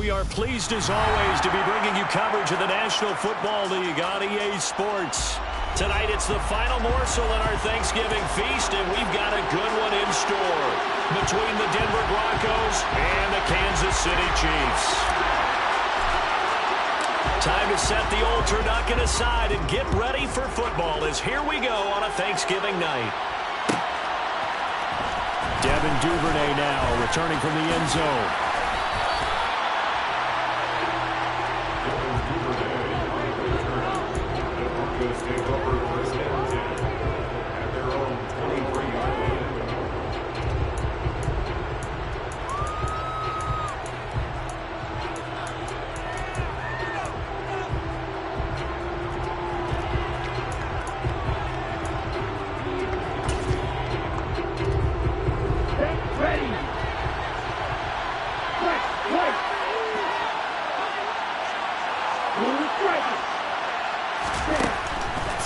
we are pleased as always to be bringing you coverage of the National Football League on EA Sports. Tonight it's the final morsel in our Thanksgiving feast, and we've got a good one in store between the Denver Broncos and the Kansas City Chiefs. Time to set the old turducken aside and get ready for football as here we go on a Thanksgiving night. Devin Duvernay now returning from the end zone.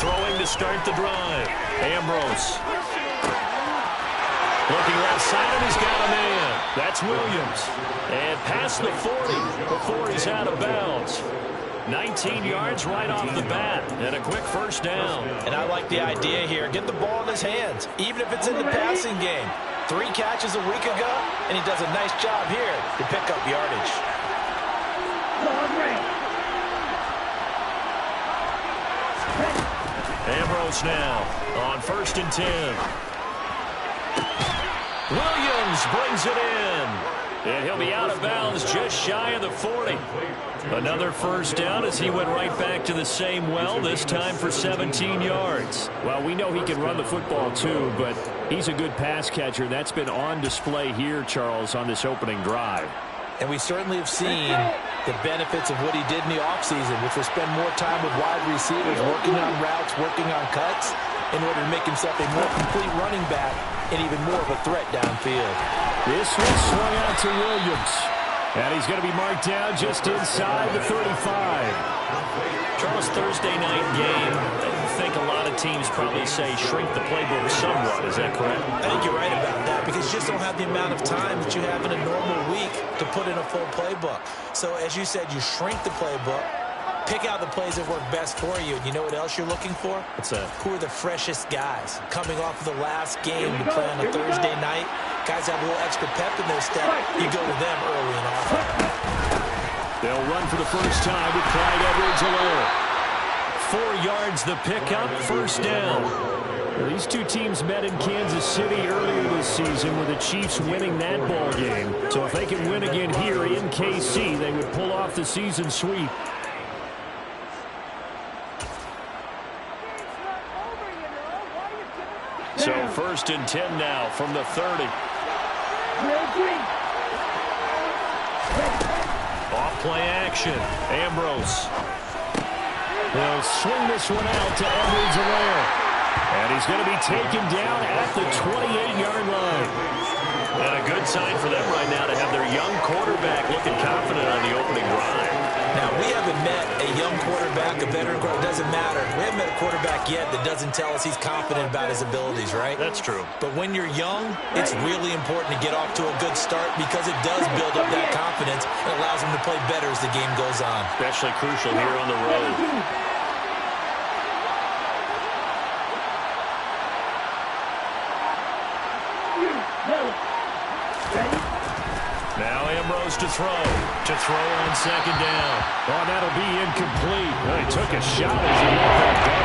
Throwing to start the drive. Ambrose. Looking left side, and he's got a man. That's Williams. And past the 40 before he's out of bounds. 19 yards right off the bat. And a quick first down. And I like the idea here. Get the ball in his hands, even if it's in the passing game. 3 catches a week ago, and he does a nice job here to pick up yardage. Ambrose now on 1st and 10. Williams brings it in. And he'll be out of bounds just shy of the 40. Another first down as he went right back to the same well, this time for 17 yards. Well, we know he can run the football too, but he's a good pass catcher. That's been on display here, Charles, on this opening drive. And we certainly have seen the benefits of what he did in the offseason, which was spend more time with wide receivers, working on routes, working on cuts, in order to make himself a more complete running back and even more of a threat downfield. This one swung out to Williams. And he's going to be marked down just inside the 35. Charles, Thursday night game, I think a lot of teams probably say shrink the playbook somewhat. Is that correct? I think you're right about that because you just don't have the amount of time that you have in a normal week to put in a full playbook. So as you said, you shrink the playbook, pick out the plays that work best for you. And you know what else you're looking for? What's that? Who are the freshest guys coming off of the last game to play on a Thursday night? Guys have a little extra pep in their step. You go to them early and often. They'll run for the first time with Clyde Edwards-Helaire. 4 yards the pickup, first down. Well, these two teams met in Kansas City earlier this season with the Chiefs winning that ball game. So if they can win again here in KC, they would pull off the season sweep. So 1st and 10 now from the 30. Off play action. Ambrose. They'll swing this one out to Edwards-Helaire. And he's going to be taken down at the 28-yard line. And a good sign for them right now to have their young quarterback looking confident on the opening drive. Now, we haven't met a young quarterback, a veteran quarterback. It doesn't matter. We haven't met a quarterback yet that doesn't tell us he's confident about his abilities, right? That's true. But when you're young, it's really important to get off to a good start because it does build up that confidence and allows him to play better as the game goes on. Especially crucial here on the road. Now Ambrose to throw on 2nd down. Oh, that'll be incomplete. Well, he took a shot as he let that go.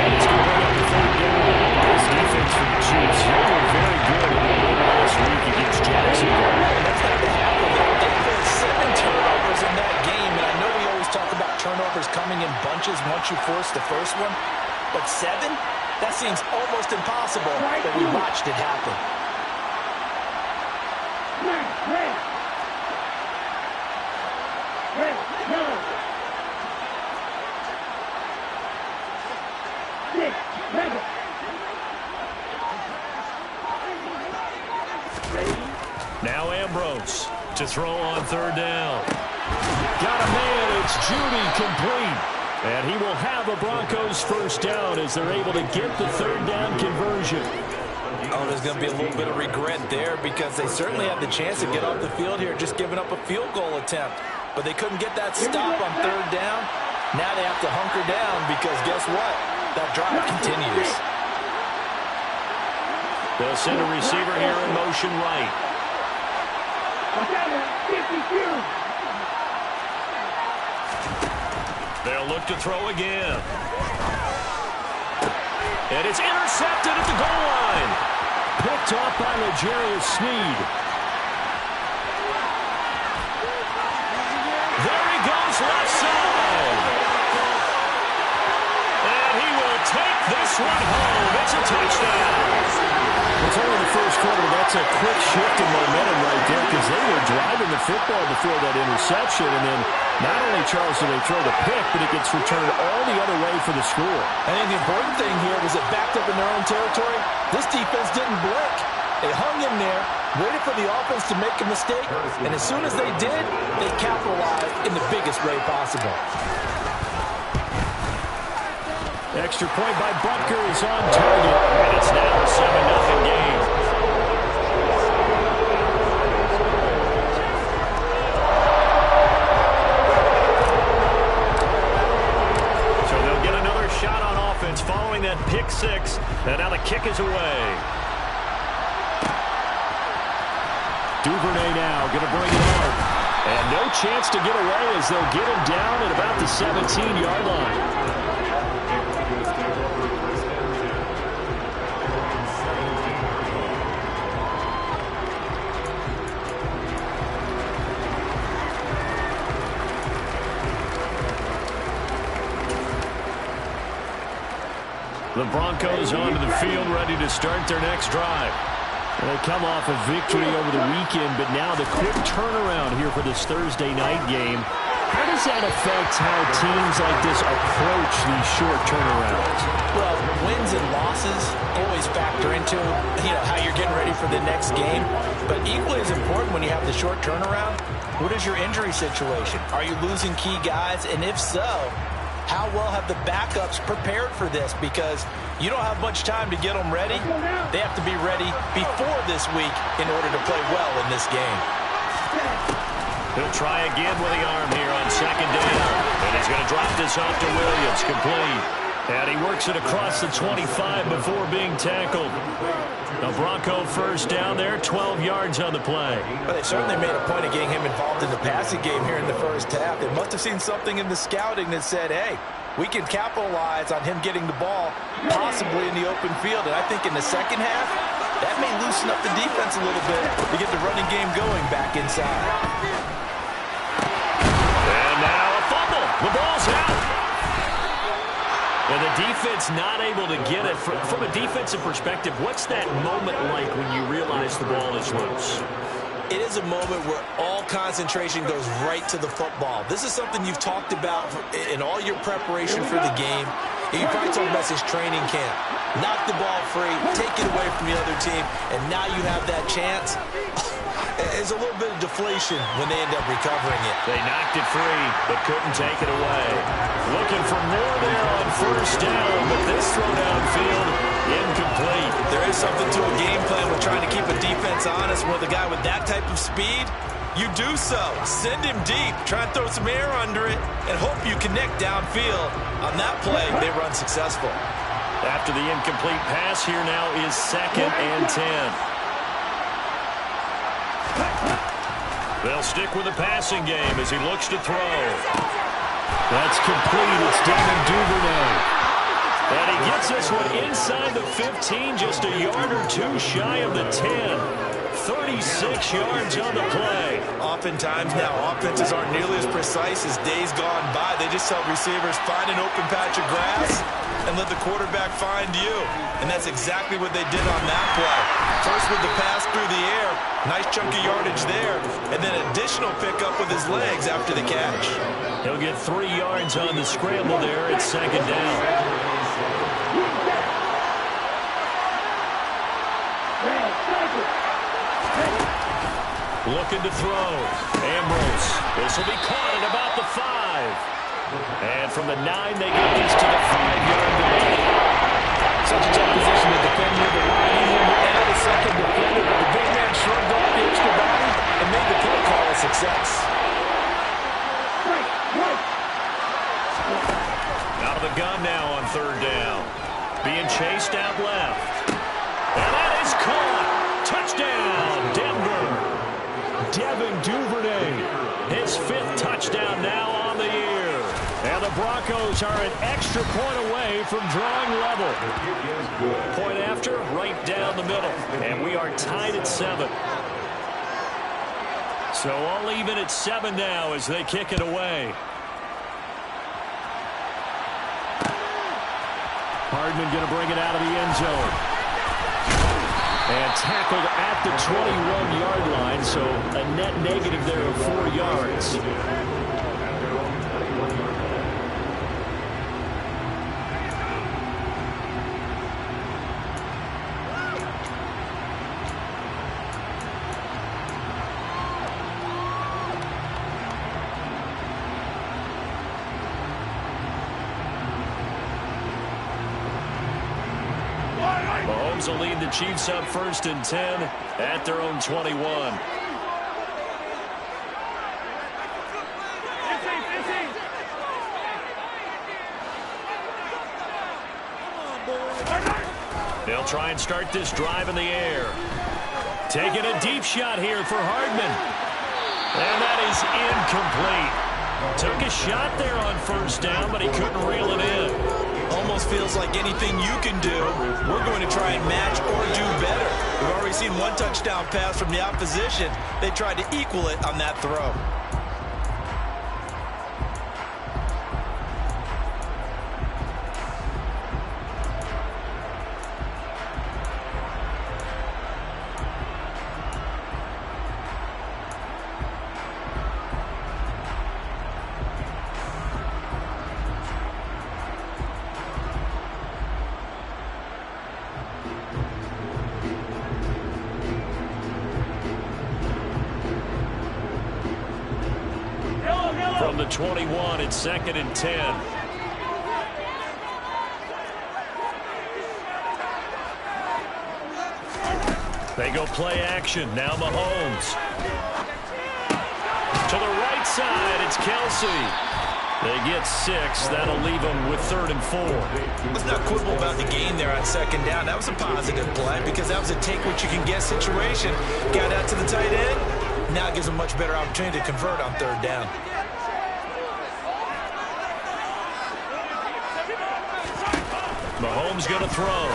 And it's going to bring up the 3rd down. This defense for the Chiefs, they were very good in the win last week against Jacksonville. That's not the half of it. They had 7 turnovers in that game, and I know we always talk about turnovers coming in bunches once you force the first one, but 7? That seems almost impossible, but we watched it happen. Now Ambrose to throw on 3rd down. Got a man. It's Judy complete. And he will have a Broncos first down as they're able to get the 3rd down conversion. Oh, there's going to be a little bit of regret there because they certainly had the chance to get off the field here, just giving up a field goal attempt. But they couldn't get that stop on third down. Now they have to hunker down because guess what? That drive continues. They'll send a receiver here in motion right. They'll look to throw again. And it's intercepted at the goal line. Picked off by L'Jarius Sneed. There he goes, left side. And he will take this one home. It's a touchdown. It's only the first quarter, but that's a quick shift in momentum right there because they were driving the football before that interception. And then not only, Charles, do they throw the pick, but it gets returned all the other way for the score. I think the important thing here was it backed up in their own territory. This defense didn't blink. They hung in there, waited for the offense to make a mistake, and as soon as they did, they capitalized in the biggest way possible. Extra point by Butker is on target. And it's now a 7-0 game. So they'll get another shot on offense following that pick six. And now the kick is away. Duvernay now going to bring it out. And no chance to get away as they'll get him down at about the 17-yard line. The Broncos onto the field, ready to start their next drive. They come off a victory over the weekend, but now the quick turnaround here for this Thursday night game. How does that affect how teams like this approach these short turnarounds? Well, wins and losses always factor into, how you're getting ready for the next game. But equally as important when you have the short turnaround, what is your injury situation? Are you losing key guys? And if so, how well have the backups prepared for this? Because you don't have much time to get them ready. They have to be ready before this week in order to play well in this game. He'll try again with the arm here on second down. And he's going to drop this off to Williams, complete. And he works it across the 25 before being tackled. The Bronco first down there, 12 yards on the play. But they certainly made a point of getting him involved in the passing game here in the first half. They must have seen something in the scouting that said, hey, we can capitalize on him getting the ball possibly in the open field. And I think in the second half, that may loosen up the defense a little bit to get the running game going back inside. And now a fumble. The ball's out. And the defense not able to get it. From a defensive perspective, what's that moment like when you realize the ball is loose? It is a moment where all concentration goes right to the football. This is something you've talked about in all your preparation for the game. You probably talked about this training camp. Knock the ball free, take it away from the other team, and now you have that chance. There's a little bit of deflation when they end up recovering it. They knocked it free, but couldn't take it away. Looking for more there on first down, but this throw downfield, incomplete. There is something to a game plan with trying to keep a defense honest with a guy with that type of speed. You do so. Send him deep. Try and throw some air under it and hope you connect downfield. On that play, they were unsuccessful. After the incomplete pass, here now is 2nd and 10. They'll stick with the passing game as he looks to throw. That's complete. It's Devin Duvernay. And he gets this one inside the 15, just a yard or two shy of the 10. 36 yards on the play. Oftentimes now, offenses aren't nearly as precise as days gone by. They just tell receivers, find an open patch of grass and let the quarterback find you. And that's exactly what they did on that play. First with the pass through the air, nice chunk of yardage there, and then additional pickup with his legs after the catch. He'll get 3 yards on the scramble there at 2nd down. Looking to throw. Ambrose. This will be caught at about the 5. And from the 9, they get this to the 5-yard line. such a tough position to defend near the line. He added a second defender, but the big man shrugged off the extra body and made the play call a success. Out of the gun now on third down. Being chased out left. And that is caught. Touchdown, Denver. Devin Duvernay, his 5th touchdown now on the year. And the Broncos are an extra point away from drawing level. Point after, right down the middle. And we are tied at 7. So all even at 7 now as they kick it away. Hardman going to bring it out of the end zone. And tackled at the 21-yard line, so a net negative there of 4 yards. Mahomes will lead the Chiefs up 1st and 10 at their own 21. They'll try and start this drive in the air. Taking a deep shot here for Hardman. And that is incomplete. Took a shot there on 1st down, but he couldn't reel it in. Almost feels like anything you can do, we're going to try and match or do better. We've already seen 1 touchdown pass from the opposition. They tried to equal it on that throw. From the 21, it's 2nd and 10. They go play action. Now Mahomes. To the right side, it's Kelsey. They get 6. That'll leave them with 3rd and 4. Let's not quibble about the gain there on 2nd down. That was a positive play because that was a take-what-you-can-get situation. Got out to the tight end. Now it gives them a much better opportunity to convert on 3rd down. Mahomes going to throw.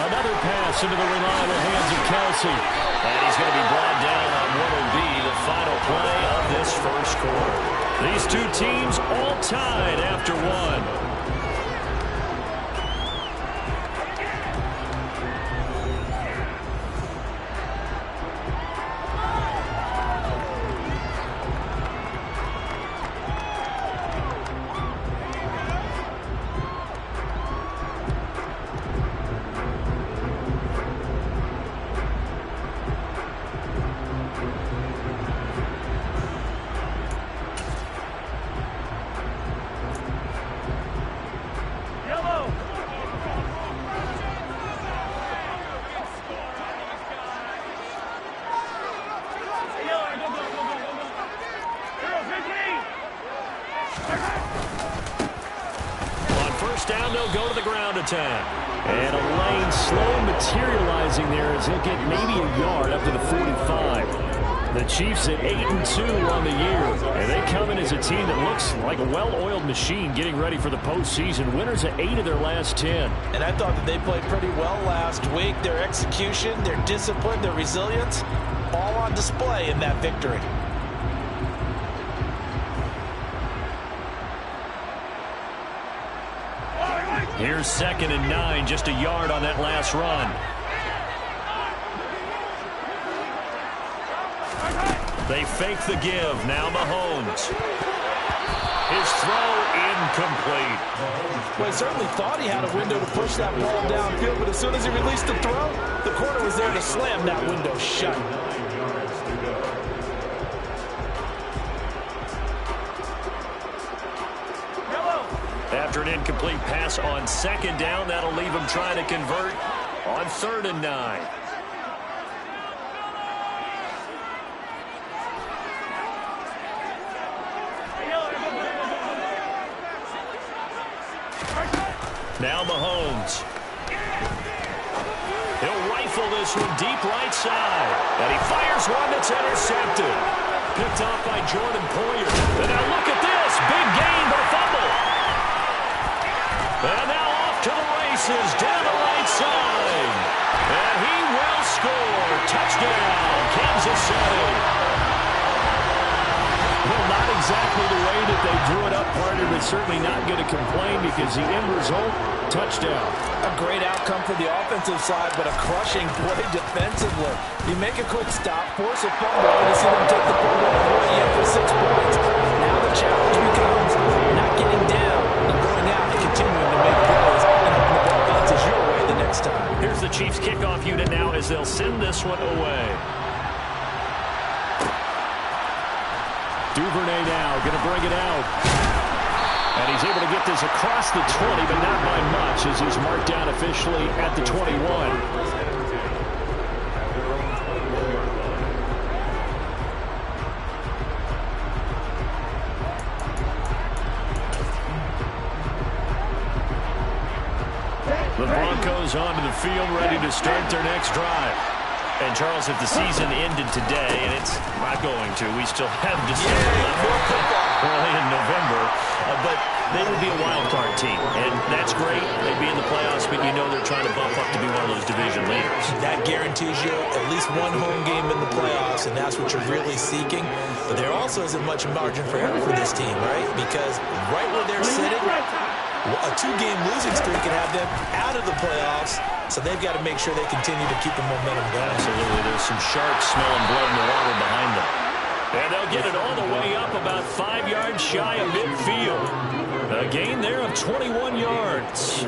Another pass into the reliable hands of Kelsey. And he's going to be brought down on what will be the final play of this 1st quarter. These 2 teams all tied after 1. Down, they'll go to the ground attack. And a lane slow materializing there as he'll get maybe a yard up to the 45. The Chiefs at 8-2 on the year. And they come in as a team that looks like a well-oiled machine getting ready for the postseason. Winners at 8 of their last 10. And I thought that they played pretty well last week. Their execution, their discipline, their resilience, all on display in that victory. Here's 2nd and 9, just a yard on that last run. They fake the give. Now Mahomes. His throw incomplete. Well, he certainly thought he had a window to push that ball downfield, but as soon as he released the throw, the corner was there to slam that window shut. After an incomplete pass on 2nd down, that'll leave him trying to convert on 3rd and 9. Now Mahomes. He'll rifle this one deep right side. And he fires one that's intercepted. Picked off by Jordan Poyer. And now look at this. Big gain, but a fumble. And now off to the races down the right side. And he will score. Touchdown, Kansas City. Well, not exactly the way that they drew it up, partner, but certainly not going to complain because the end result, touchdown. A great outcome for the offensive side, but a crushing play defensively. You make a quick stop, force a fumble, and you see them take the football all the way in for 6 points. Now the challenge becomes not getting down and going out and continuing to make plays and hoping the ball bounces your way the next time. Here's the Chiefs kickoff unit now as they'll send this one away. Duvernay now going to bring it out. And he's able to get this across the 20, but not by much as he's marked down officially at the 21. The Broncos onto the field, ready to start their next drive. And, Charles, if the season ended today, and it's not going to, we still have December left early in November, but they would be a wild card team, and that's great. They'd be in the playoffs, but you know they're trying to bump up to be one of those division leaders. That guarantees you at least one home game in the playoffs, and that's what you're really seeking. But there also isn't much margin for error for this team, right? Because right where they're sitting, a 2-game losing streak can have them out of the playoffs, so they've got to make sure they continue to keep the momentum going. Absolutely. There's some sharks smelling blood in the water behind them. And they'll get it all the way up about 5 yards shy of midfield. A gain there of 21 yards.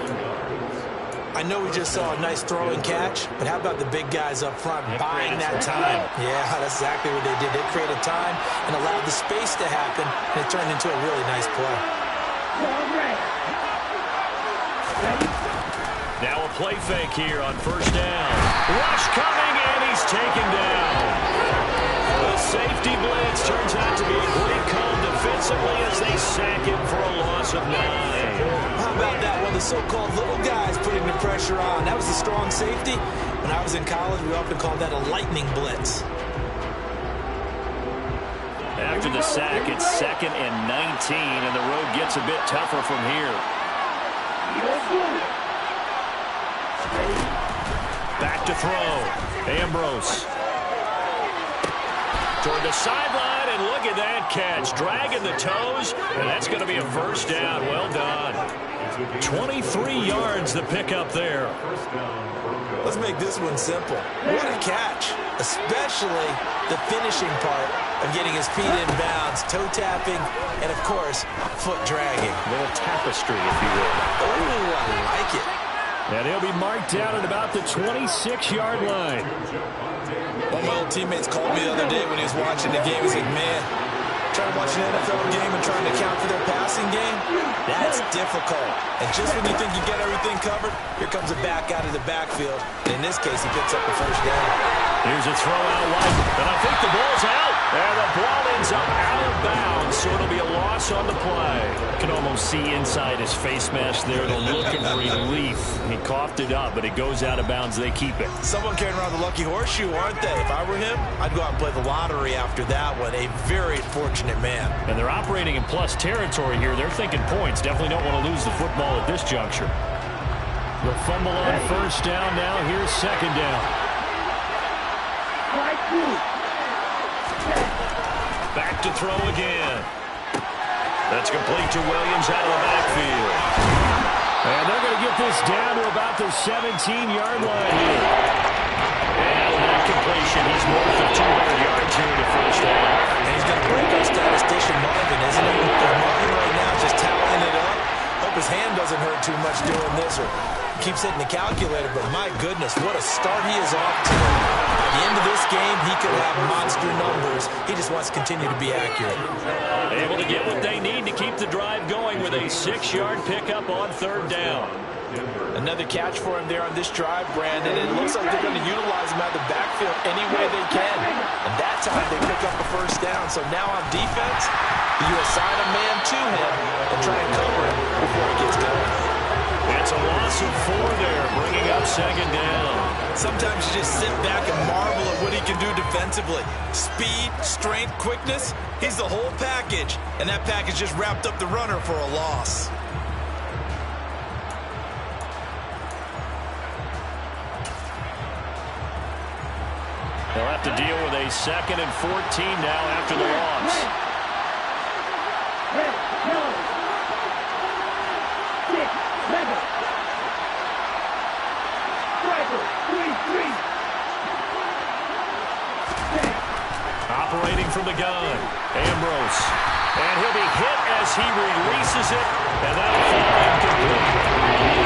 I know we just saw a nice throw and catch, but how about the big guys up front buying that time? Yeah, that's exactly what they did. They created time and allowed the space to happen, and it turned into a really nice play. Now a play fake here on 1st down. Rush coming, and he's taken down. The safety blitz turns out to be a great call defensively as they sack him for a loss of 9. How about that one? The so-called little guys putting the pressure on. That was a strong safety. When I was in college, we often called that a lightning blitz. After the sack, it's 2nd and 19, and the road gets a bit tougher from here. Back to throw. Ambrose. Toward the sideline, and look at that catch. Dragging the toes, and that's going to be a 1st down. Well done. 23 yards the pickup there. Let's make this one simple. What a catch, especially the finishing part of getting his feet in bounds, toe tapping, and, of course, foot dragging. A little tapestry, if you will. Oh, I like it. And he'll be marked down at about the 26-yard line. One of my old teammates called me the other day when he was watching the game. He's like, man, trying to watch an NFL game and trying to account for their passing game, that's difficult. And just when you think you get everything covered, here comes a back out of the backfield. And in this case, he picks up the 1st down. Here's a throw out wide, and I think the ball's out. And the ball ends up out of bounds, so it'll be a loss on the play. You can almost see inside his face mask there the look of relief. He coughed it up, but it goes out of bounds. They keep it. Someone carrying around the lucky horseshoe, aren't they? If I were him, I'd go out and play the lottery after that one. A very fortunate man. And they're operating in plus territory here. They're thinking points. Definitely don't want to lose the football at this juncture. The fumble on 1st down now. Here's 2nd down. Back to throw again. That's complete to Williams out of the backfield. And they're going to get this down to about the 17-yard line here. And that completion, he's north of 200 yards here in the 1st half. And he's going to break our statistician Marvin, isn't he? Marvin right now is just tallying it up. Hope his hand doesn't hurt too much doing this, or keeps hitting the calculator, but my goodness, what a start he is off to. By the end of this game, he could have monster numbers. He just wants to continue to be accurate. Able to get what they need to keep the drive going with a 6-yard pickup on 3rd down. Another catch for him there on this drive, Brandon. It looks like they're going to utilize him out of the backfield any way they can. And that time they pick up a 1st down. So now on defense, you assign a man to him and try and cover him before he gets going. It's a loss of 4 there, bringing up 2nd down. Sometimes you just sit back and marvel at what he can do defensively. Speed, strength, quickness, he's the whole package. And that package just wrapped up the runner for a loss. They'll have to deal with a 2nd and 14 now after the loss. Operating from the gun, Ambrose. And he'll be hit as he releases it, and that'll fall incomplete.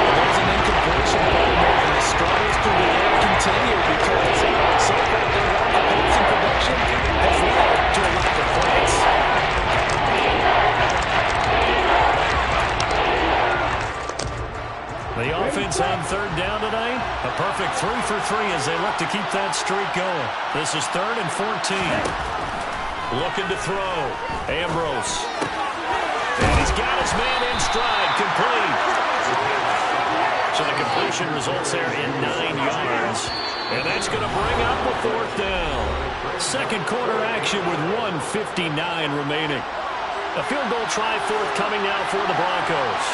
There's an incompletion, and the struggles through the air continue because so far their lack of passing production has led to a lack of points. The offense on 3rd down tonight, a perfect 3 for 3 as they look to keep that streak going. This is 3rd and 14. Looking to throw, Ambrose. And he's got his man in stride, complete. So the completion results there in 9 yards. And that's going to bring up a 4th down. 2nd quarter action with 1:59 remaining. A field goal try forthcoming now for the Broncos.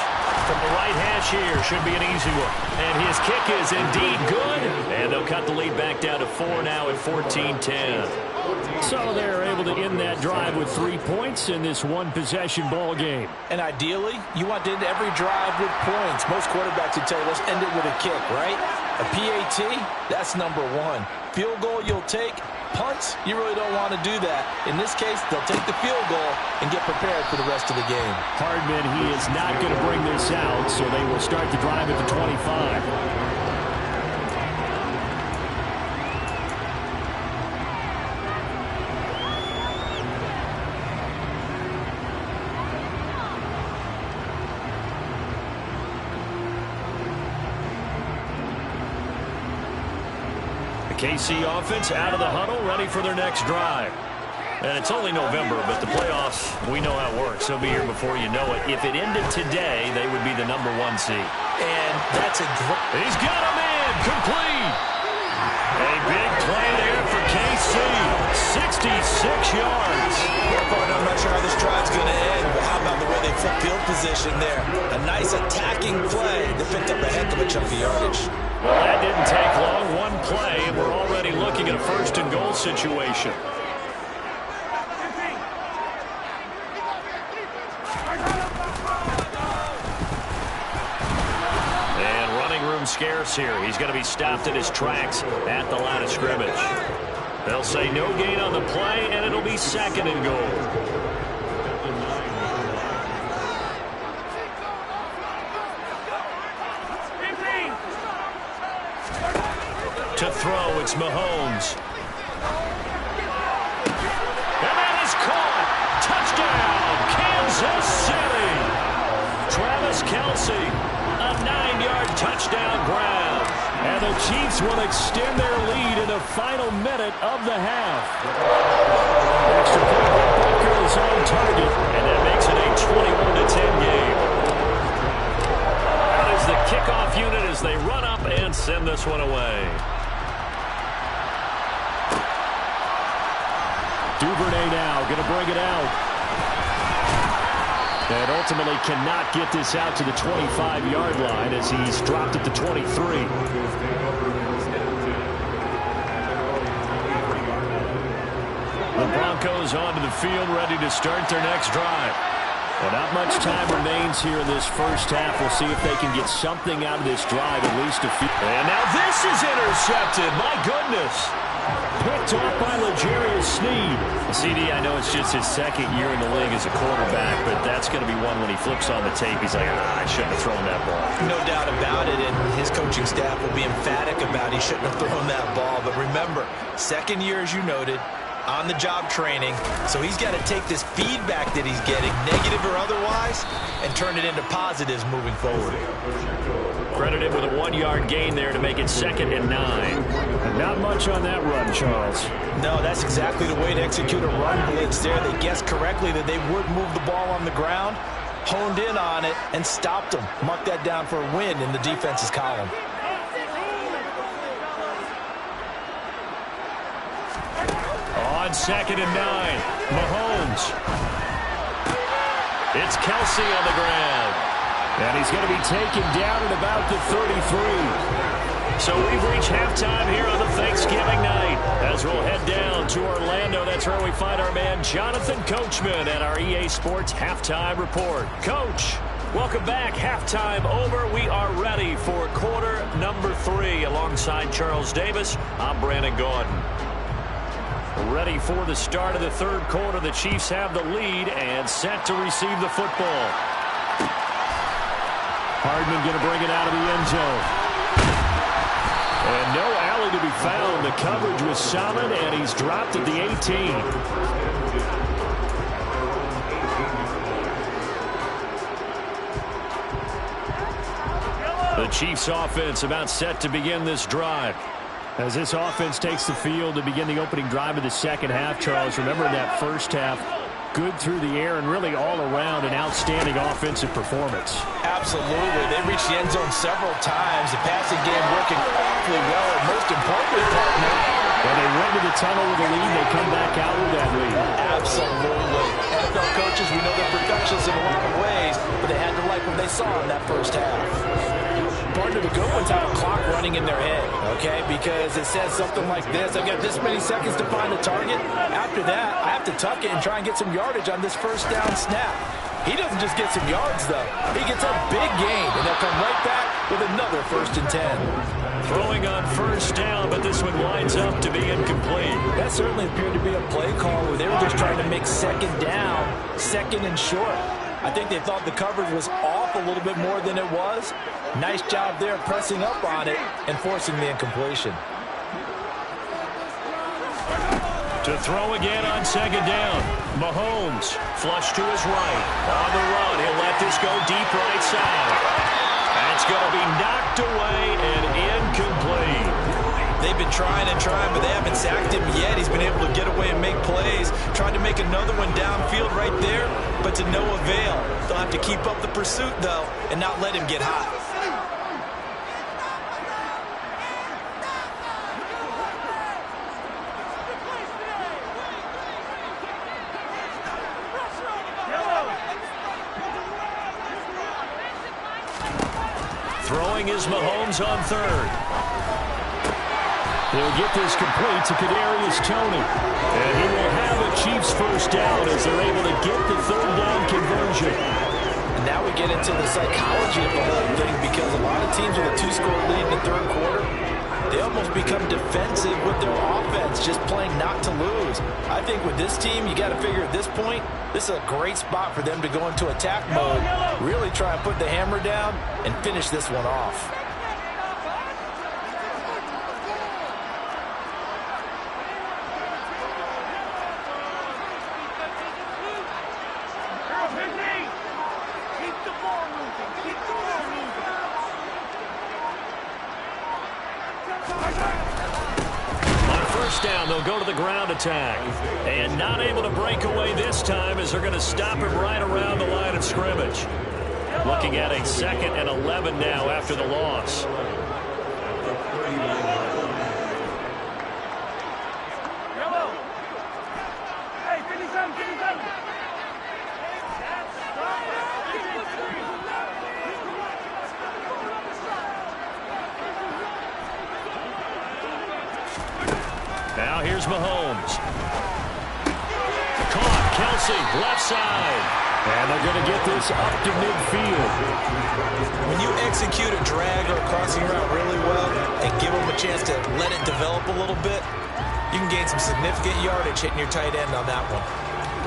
From the right hash here, should be an easy one. And his kick is indeed good. And they'll cut the lead back down to 4 now at 14-10. So they're able to end that drive with 3 points in this one-possession ball game. And ideally, you want to end every drive with points. Most quarterbacks would tell you, let's end it with a kick, right? A PAT, that's number 1. Field goal you'll take. Punts, you really don't want to do that. In this case, they'll take the field goal and get prepared for the rest of the game. Hardman, he is not going to bring this out, so they will start the drive at the 25. KC offense out of the huddle, ready for their next drive. And it's only November, but the playoffs, we know how it works. They'll be here before you know it. If it ended today, they would be the number 1 seed. And that's a great... He's got a man, complete. A big play there for KC, 66 yards. I'm not sure how this drive's going to end, but how about the way they flip field position there? A nice attacking play that picked up a heck of a chunk of yardage. Well, that didn't take long. 1 play, and we're already looking at a 1st and goal situation. And running room scarce here. He's going to be stopped in his tracks at the line of scrimmage. They'll say no gain on the play, and it'll be 2nd and goal. To throw, it's Mahomes. And that is caught. Touchdown, Kansas City. Travis Kelce, a 9-yard touchdown grab. And the Chiefs will extend their lead in the final minute of the half. Extra point by Booker is on target, and that makes it a 21-10 game. That is the kickoff unit as they run up and send this one away. Duvernay now going to bring it out. And ultimately cannot get this out to the 25-yard line as he's dropped at the 23. The Broncos onto the field ready to start their next drive. Well, not much time remains here in this first half. We'll see if they can get something out of this drive, at least a few. And now this is intercepted. My goodness. Picked off by L'Jarius Sneed. CD, I know it's just his 2nd year in the league as a quarterback, but that's going to be one when he flips on the tape. He's like, I shouldn't have thrown that ball. No doubt about it, and his coaching staff will be emphatic about he shouldn't have thrown that ball. But remember, Second year, as you noted, on-the-job training. So he's got to take this feedback that he's getting, negative or otherwise, and turn it into positives moving forward. Credited with a 1-yard gain there to make it 2nd and 9. Not much on that run, Charles. No, that's exactly the way to execute a run blitz there. They guessed correctly that they would move the ball on the ground, honed in on it, and stopped them. Mark that down for a win in the defense's column. On 2nd and 9, Mahomes. It's Kelsey on the ground. And he's going to be taken down at about the 33. So we've reached halftime here on the Thanksgiving night. As we'll head down to Orlando, that's where we find our man Jonathan Coachman at our EA Sports Halftime Report. Coach, welcome back. Halftime over. We are ready for quarter number 3. Alongside Charles Davis, I'm Brandon Gordon. Ready for the start of the third quarter. The Chiefs have the lead and set to receive the football. Hardman going to bring it out of the end zone. And no alley to be found. The coverage was solid, and he's dropped at the 18. The Chiefs offense about set to begin this drive. As this offense takes the field to begin the opening drive of the second half, Charles, remember in that first half, good through the air and really all around an outstanding offensive performance. Absolutely. They reached the end zone several times. The passing game working awfully well. And most importantly, partner, when they went to the tunnel with a lead, they come back out with that lead. Absolutely. NFL coaches, we know they're perfectionists in a lot of ways, but they had to like what they saw in that first half. Partner, the good ones have a clock running in their head, okay? Because it says something like this. I've got this many seconds to find a target. After that, I have to tuck it and try and get some yardage on this first down snap. He doesn't just get some yards, though. He gets a big gain, and they'll come right back with another 1st and 10. Throwing on first down, but this one winds up to be incomplete. That certainly appeared to be a play call where they were just trying to make second down, second and short. I think they thought the coverage was off a little bit more than it was. Nice job there pressing up on it and forcing the incompletion. To throw again on second down. Mahomes flush to his right. On the run, he'll let this go deep right side. That's going to be knocked away and incomplete. They've been trying and trying, but they haven't sacked him yet. He's been able to get away and make plays. Tried to make another one downfield right there, but to no avail. They'll have to keep up the pursuit, though, and not let him get hot. Throwing is Mahomes on third. He'll get this complete to Kadarius Toney. And he will have a Chiefs first down as they're able to get the third down conversion. And now we get into the psychology of the whole thing, because a lot of teams with a 2-score lead in the third quarter, they almost become defensive with their offense, just playing not to lose. I think with this team, you got to figure at this point, this is a great spot for them to go into attack mode, really try and put the hammer down and finish this one off. Down, they'll go to the ground attack. And not able to break away this time as they're going to stop him right around the line of scrimmage. Looking at a 2nd and 11 now after the loss. Now here's Mahomes. Caught. Kelsey, left side. And they're going to get this up to midfield. When you execute a drag or a crossing route really well and give them a chance to let it develop a little bit, you can gain some significant yardage hitting your tight end on that one.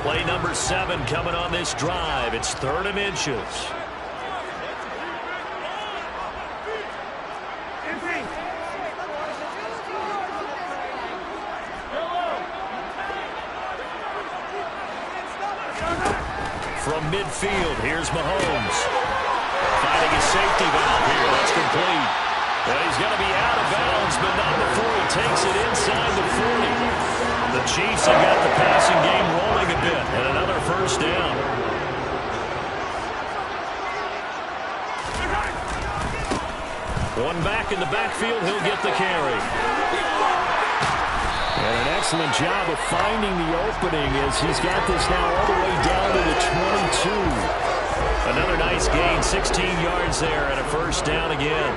Play number 7 coming on this drive. It's 3rd and inches. From midfield, here's Mahomes. Finding a safety valve here. That's complete. And he's going to be out of bounds, but not before he takes it inside the 40. The Chiefs have got the passing game rolling a bit, and another first down. One back in the backfield, he'll get the carry. And an excellent job of finding the opening as he's got this now all the way down to the 22. Another nice gain, 16 yards there, and a first down again.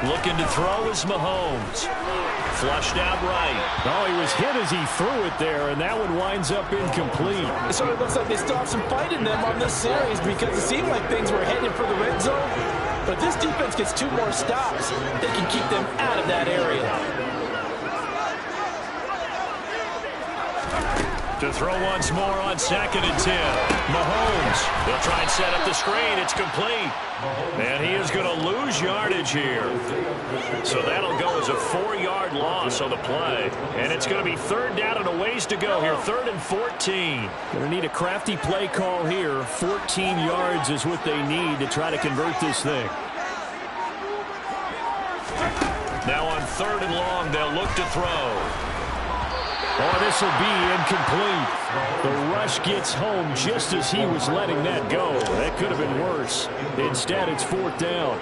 Looking to throw is Mahomes. Flushed out right. Oh, he was hit as he threw it there, and that one winds up incomplete. It sort of looks like they still have some fight in them on this series because it seemed like things were headed for the red zone. But if this defense gets 2 more stops, they can keep them out of that area. To throw once more on 2nd and 10. Mahomes. They'll try and set up the screen. It's complete. And he is going to lose yardage here. So that'll go as a 4-yard loss on the play. And it's going to be 3rd down and a ways to go here. 3rd and 14. Going to need a crafty play call here. 14 yards is what they need to try to convert this thing. Now on 3rd and long, they'll look to throw. Oh, this will be incomplete. The rush gets home just as he was letting that go. That could have been worse. Instead, it's 4th down.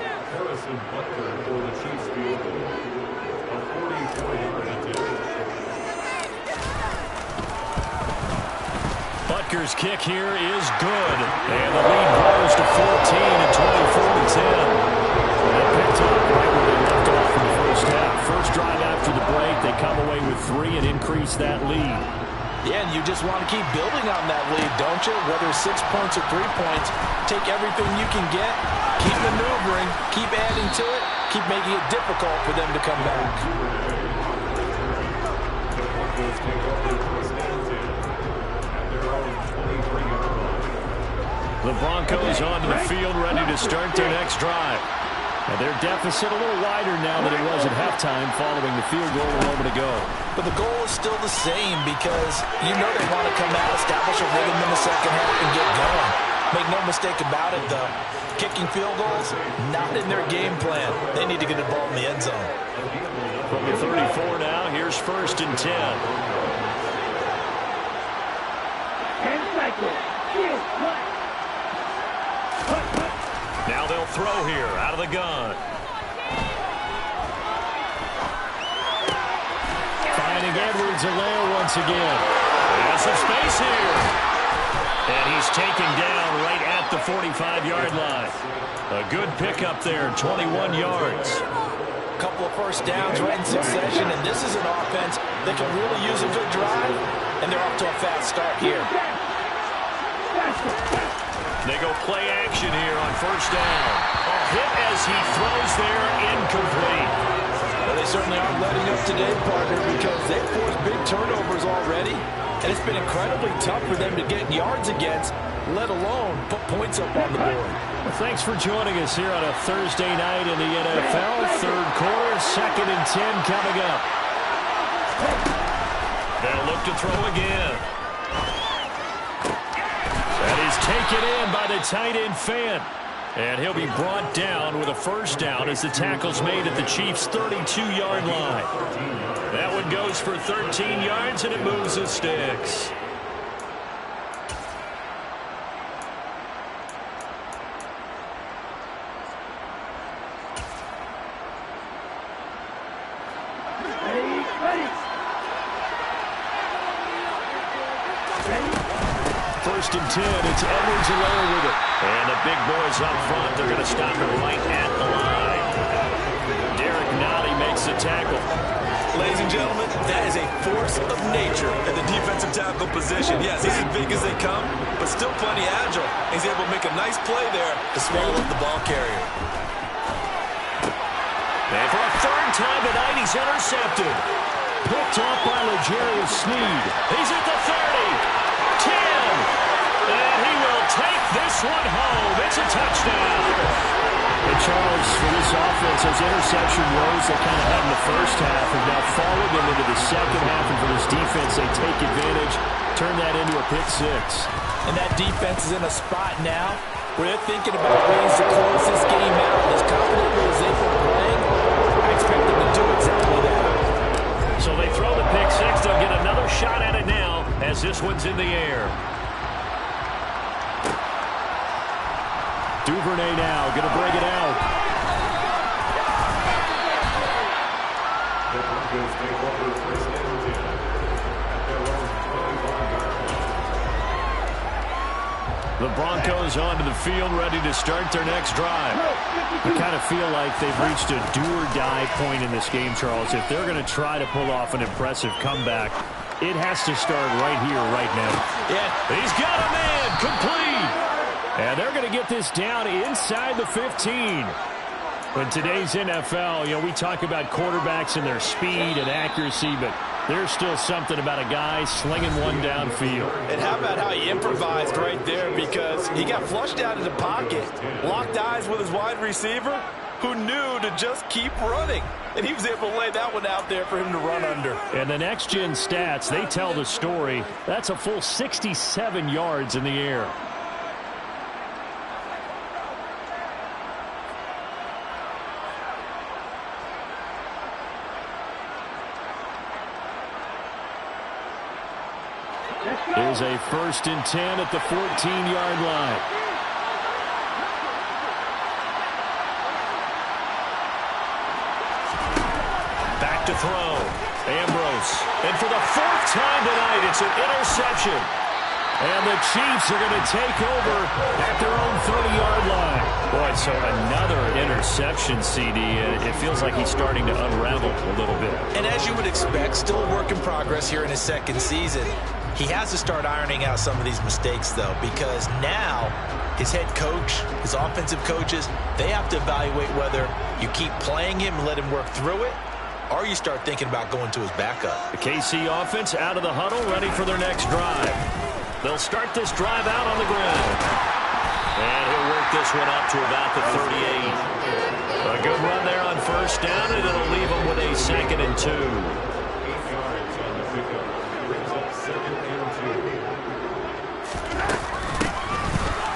Butker's kick here is good. And the lead grows to 14 and 24-10. They picked up right where they left off in the first half. First drive after the break, they come away with 3 and increase that lead. Yeah, and you just want to keep building on that lead, don't you? Whether it's 6 points or 3 points, take everything you can get, keep maneuvering, keep adding to it, keep making it difficult for them to come back. The Broncos onto the field, ready to start their next drive. Now their deficit a little wider now than it was at halftime following the field goal a moment ago. But the goal is still the same because you know they want to come out, establish a rhythm in the second half, and get going. Make no mistake about it, though. Kicking field goals, not in their game plan. They need to get the ball in the end zone. From the 34 now, here's 1st and 10. 10 seconds. Now they'll throw here out of the gun. Finding Edwards-Helaire once again. Has some space here. And he's taken down right at the 45-yard line. A good pickup there, 21 yards. A couple of first downs right in succession, and this is an offense that can really use a good drive, and they're off to a fast start here. They go play action here on 1st down. A hit as he throws there, incomplete. Well, they certainly aren't letting up today, partner, because they've forced big turnovers already, and it's been incredibly tough for them to get yards against, let alone put points up on the board. Well, thanks for joining us here on a Thursday night in the NFL. 3rd quarter, 2nd and 10 coming up. They'll look to throw again. That is taken in by the tight end Fant. And he'll be brought down with a first down as the tackle's made at the Chiefs' 32-yard line. That one goes for 13 yards, and it moves the sticks. First and 10, it's Edwards-Helaire with it. And the big boys up front, they're going to stop it right at the line. Derek Nottie makes the tackle. Ladies and gentlemen, that is a force of nature at the defensive tackle position. Yes, he's as big as they come, but still plenty agile. He's able to make a nice play there to swallow up the ball carrier. And for a 3rd time tonight, he's intercepted. Picked off by L'Jarius Sneed. He's at the 30. 10. And he will take this one home. It's a touchdown. And Charles, for this this offense, those interception woes they kind of had in the first half have now followed them into the second half, and for this defense, they take advantage, turn that into a pick six. And that defense is in a spot now where they're thinking about ways to close this game out. As confidently as they've been playing, I expect them to do exactly that. So they throw the pick six. They'll get another shot at it now as this one's in the air. Duvernay now going to bring it out. The Broncos onto the field, ready to start their next drive. I kind of feel like they've reached a do-or-die point in this game, Charles. If they're going to try to pull off an impressive comeback, it has to start right here, right now. Yeah, he's got a man, complete. And they're going to get this down inside the 15. In today's NFL, we talk about quarterbacks and their speed and accuracy, but there's still something about a guy slinging one downfield. And how about how he improvised right there, because he got flushed out of the pocket, locked eyes with his wide receiver, who knew to just keep running. And he was able to lay that one out there for him to run under. And the next-gen stats, they tell the story. That's a full 67 yards in the air. Here's a 1st and 10 at the 14-yard line. Back to throw. Ambrose. And for the 4th time tonight, it's an interception. And the Chiefs are going to take over at their own 30-yard line. Boy, so another interception, CD. It feels like he's starting to unravel a little bit. And as you would expect, still a work in progress here in his 2nd season. He has to start ironing out some of these mistakes, though, because now his head coach, his offensive coaches, they have to evaluate whether you keep playing him and let him work through it, or you start thinking about going to his backup. The KC offense out of the huddle, ready for their next drive. They'll start this drive out on the ground. And he'll work this one up to about the 38. A good run there on 1st down, and it'll leave him with a 2nd and 2.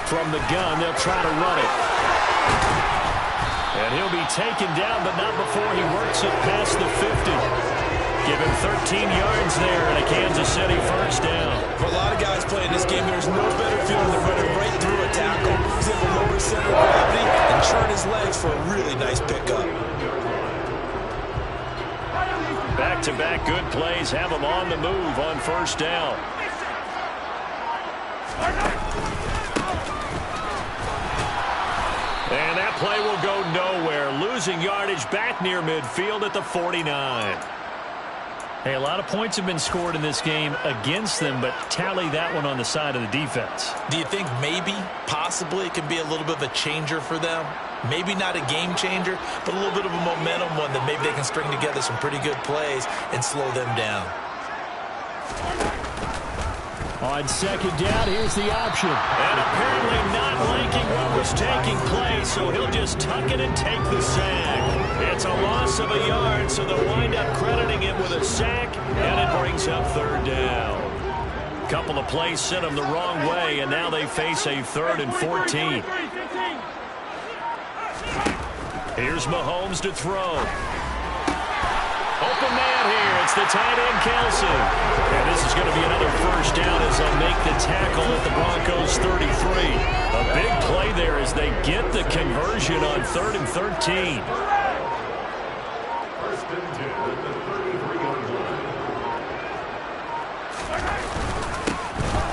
From the gun, they'll try to run it. And he'll be taken down, but not before he works it past the 50. Give him 13 yards there and a Kansas City 1st down. For a lot of guys playing this game, there's no better feeling than running right through a tackle. He's able to lower his center of gravity and turn his legs for a really nice pickup. Back-to-back good plays have him on the move on 1st down. And that play will go nowhere. Losing yardage back near midfield at the 49. Hey, a lot of points have been scored in this game against them, but tally that one on the side of the defense. Do you think maybe, possibly, it can be a little bit of a changer for them? Maybe not a game changer, but a little bit of a momentum one that maybe they can string together some pretty good plays and slow them down. On 2nd down, here's the option. And apparently not liking what was taking place, so he'll just tuck it and take the sack. It's a loss of a yard, so they'll wind up crediting it with a sack, and it brings up 3rd down. Couple of plays sent them the wrong way, and now they face a 3rd and 14. Here's Mahomes to throw. Open man here. It's the tight end, Kelsey. And this is going to be another 1st down as they'll make the tackle at the Broncos 33. A big play there as they get the conversion on 3rd and 13.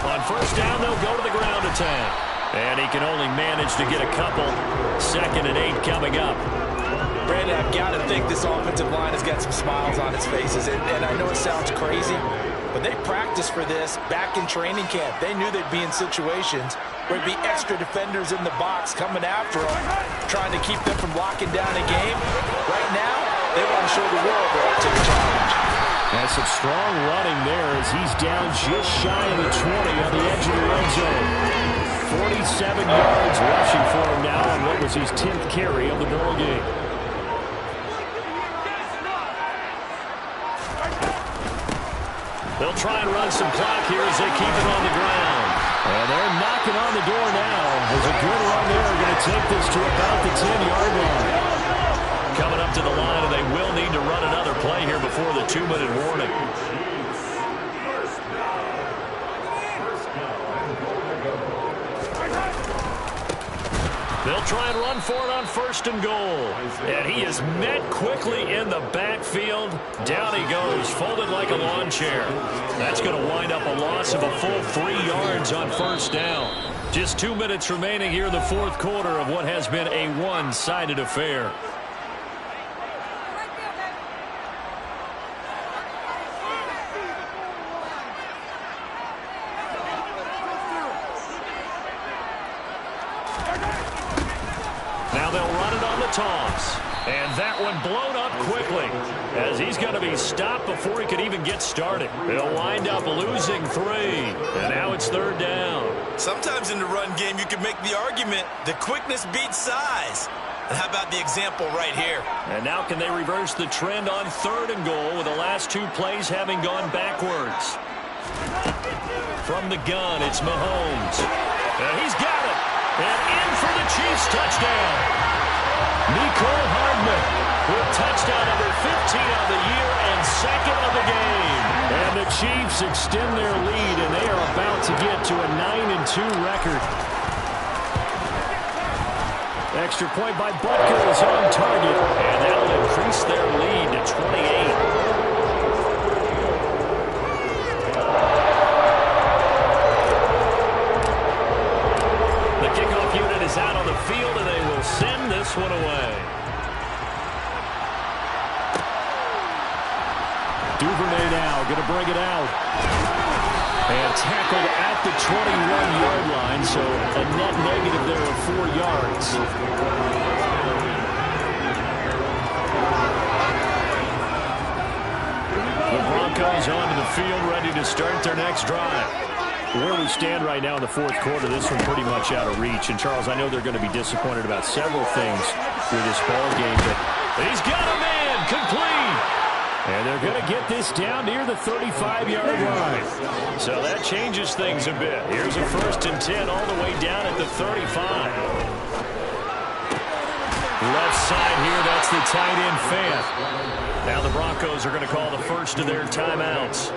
On 1st down, they'll go to the ground attack. And he can only manage to get a couple. 2nd and 8 coming up. Brandon, I've got to think this offensive line has got some smiles on its faces. And I know it sounds crazy, but they practiced for this back in training camp. They knew they'd be in situations where there'd be extra defenders in the box coming after them, trying to keep them from locking down a game. Right now, they want to show the world they're up to the challenge. That's some strong running there as he's down just shy of the 20 on the edge of the red zone. 47 yards rushing for him now on what was his 10th carry of the ball game. They'll try and run some clock here as they keep it on the ground. And they're knocking on the door now. There's a good run there. Going to take this to about the 10-yard line. Coming up to the line, and they will need to run another play here before the 2-minute warning. They'll try and run for it on 1st and goal. And he is met quickly in the backfield. Down he goes, folded like a lawn chair. That's going to wind up a loss of a full 3 yards on 1st down. Just 2 minutes remaining here in the 4th quarter of what has been a one-sided affair. Now they'll run it on the toss. And that one blown up quickly as he's going to be stopped before he could even get started. They'll wind up losing 3. And now it's 3rd down. Sometimes in the run game, you can make the argument that quickness beats size. And how about the example right here? And now can they reverse the trend on 3rd and goal with the last 2 plays having gone backwards? From the gun, it's Mahomes. And he's got it. And in for the Chiefs touchdown. Nicole Hardman with touchdown number 15 of the year and 2nd of the game. And the Chiefs extend their lead, and they are about to get to a 9-2 record. Extra point by Butker is on target, and that'll increase their lead to 28. Is out on the field, and they will send this one away. Duvernay now going to bring it out. And tackled at the 21-yard line, so a net negative there of 4 yards. The Broncos onto the field, ready to start their next drive. Where we stand right now in the 4th quarter, this one pretty much out of reach. And, Charles, I know they're going to be disappointed about several things with this ball game, but he's got a man complete. And they're going to get this down near the 35-yard line. So that changes things a bit. Here's a 1st and 10 all the way down at the 35. Left side here, that's the tight end Fant. Now the Broncos are going to call the first of their timeouts,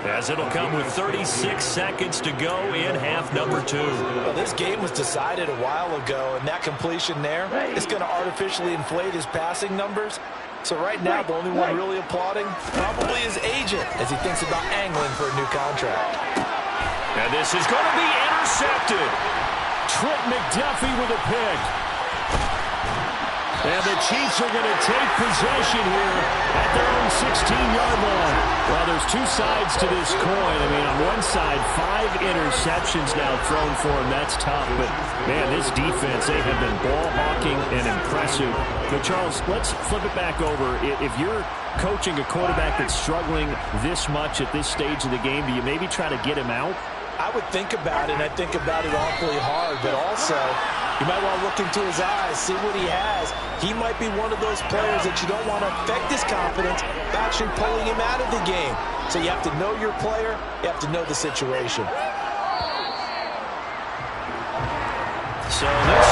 as it'll come with 36 seconds to go in half number 2. Well, this game was decided a while ago, and that completion there is going to artificially inflate his passing numbers. So right now, the only one really applauding probably his agent as he thinks about angling for a new contract. And this is going to be intercepted. Trent McDuffie with a pick. And the Chiefs are going to take possession here at their own 16-yard line. Well, there's 2 sides to this coin. I mean, on one side, 5 interceptions now thrown for him. That's tough. But, man, this defense, they have been ball hawking and impressive. But, Charles, let's flip it back over. If you're coaching a quarterback that's struggling this much at this stage of the game, do you maybe try to get him out? I would think about it, and I think about it awfully hard. But also, you might want to look into his eyes, see what he has. He might be one of those players that you don't want to affect his confidence by actually pulling him out of the game. So you have to know your player. You have to know the situation. So this